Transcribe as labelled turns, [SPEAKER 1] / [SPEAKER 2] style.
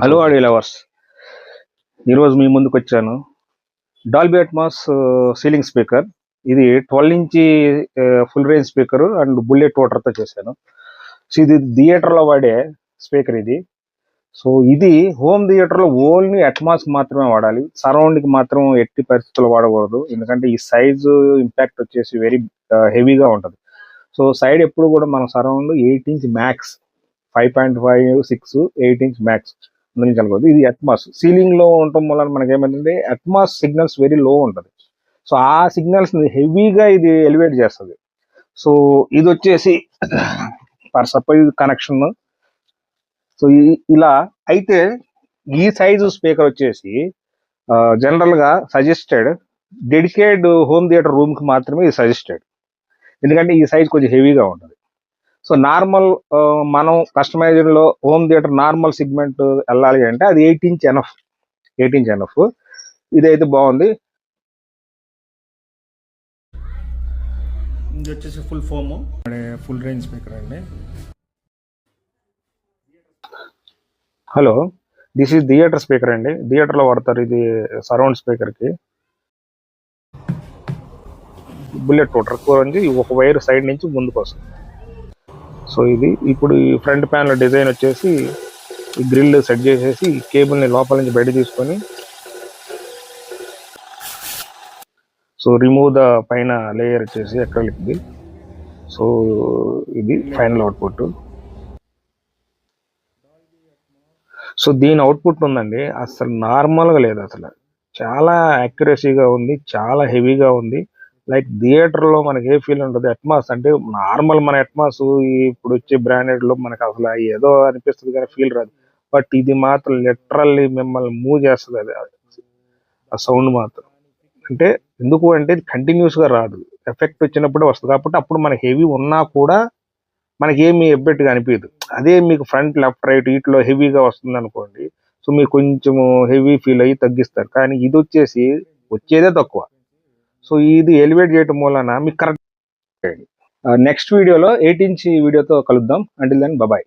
[SPEAKER 1] Hello audio lovers, ఈరోజు మీ ముందుకు వచ్చాను. Dolby Atmos ceiling speaker. ఇది 12 inch full range speaker and bullet వాటర్తో చేశాను. సో ఇది థియేటర్లో వాడే స్పీకర్ ఇది. సో ఇది హోమ్ థియేటర్లో ఓన్లీ అట్మాస్ మాత్రమే వాడాలి, సరౌండ్కి మాత్రం ఎట్టి పరిస్థితుల్లో వాడకూడదు. ఎందుకంటే ఈ సైజు ఇంపాక్ట్ వచ్చేసి వెరీ హెవీగా ఉంటుంది. సో సైడ్ ఎప్పుడు కూడా మన surround 8 inch max, 5.5, 6, 8 inch max అందించగలదు. ఇది అట్మాస్ సీలింగ్ లో ఉండటం వల్ల మనకి ఏమైందంటే అట్మాస్ సిగ్నల్స్ వెరీ లో ఉంటుంది. సో ఆ సిగ్నల్స్ హెవీగా ఇది ఎలివేట్ చేస్తుంది. సో ఇది వచ్చేసి ఫర్ సపోజ్ కనెక్షన్. సో ఇలా అయితే ఈ సైజు స్పీకర్ వచ్చేసి జనరల్ గా suggested dedicated home theatre room కి మాత్రమే ఇది సజెస్టెడ్. ఎందుకంటే ఈ సైజ్ కొంచెం హెవీగా ఉంటుంది. సో నార్మల్ మనం కస్టమైజ్డ్ లో హోమ్ థియేటర్ నార్మల్ సెగ్మెంట్ వెళ్ళాలి అంటే అది 8 ఇంచ్ ఎనఫ్. 8 inch enough. ఇదైతే బాగుంది. ఇది వచ్చేసి full foam full range speaker అండి. Hello, this is theatre speaker అండి. థియేటర్లో వాడతారు. ఇది సరౌండ్ స్పీకర్కి బుల్లెట్ వాటర్ గురించి ఒక వైర్ సైడ్ నుంచి ముందుకు వస్తుంది. సో ఇది ఇప్పుడు ఈ ఫ్రంట్ ప్యానల్ డిజైన్ వచ్చేసి ఈ గ్రిల్ సెట్ చేసేసి కేబుల్ని లోపల నుంచి బయట తీసుకొని సో రిమూవ్ ద పైన లేయర్ వచ్చేసి అక్రిలిక్ది. సో ఇది ఫైనల్ అవుట్పుట్. సో దీని అవుట్పుట్ ఉందండి, అసలు నార్మల్గా లేదు. అసలు చాలా యాక్యురసీగా ఉంది, చాలా హెవీగా ఉంది. లైక్ థియేటర్లో మనకి ఏ ఫీల్ ఉంటుంది. అట్మాస్ అంటే నార్మల్ మన అట్మాస్ ఇప్పుడు వచ్చే బ్రాండెడ్లో మనకు అసలు ఏదో అనిపిస్తుంది కానీ ఫీల్ రాదు. బట్ ఇది మాత్రం లిటరల్లీ మిమ్మల్ని మూవ్ చేస్తుంది. అది ఆ సౌండ్ మాత్రం అంటే ఎందుకు అంటే ఇది కంటిన్యూస్గా రాదు, ఎఫెక్ట్ వచ్చినప్పుడే వస్తుంది. కాబట్టి అప్పుడు మనకి హెవీ ఉన్నా కూడా మనకి ఏమి ఎబ్బెట్టుగా అనిపించదు. అదే మీకు ఫ్రంట్ లెఫ్ట్ రైట్ వీటిలో హెవీగా వస్తుంది అనుకోండి, సో మీకు కొంచెము హెవీ ఫీల్ అయ్యి తగ్గిస్తారు. కానీ ఇది వచ్చేసి వచ్చేదే తక్కువ. సో ఇది ఎలివేట్ చేయటం వలన మీకు కరెక్ట్. నెక్స్ట్ వీడియోలో 8 ఇంచ్ వీడియోతో కలుద్దాం. Until then bye.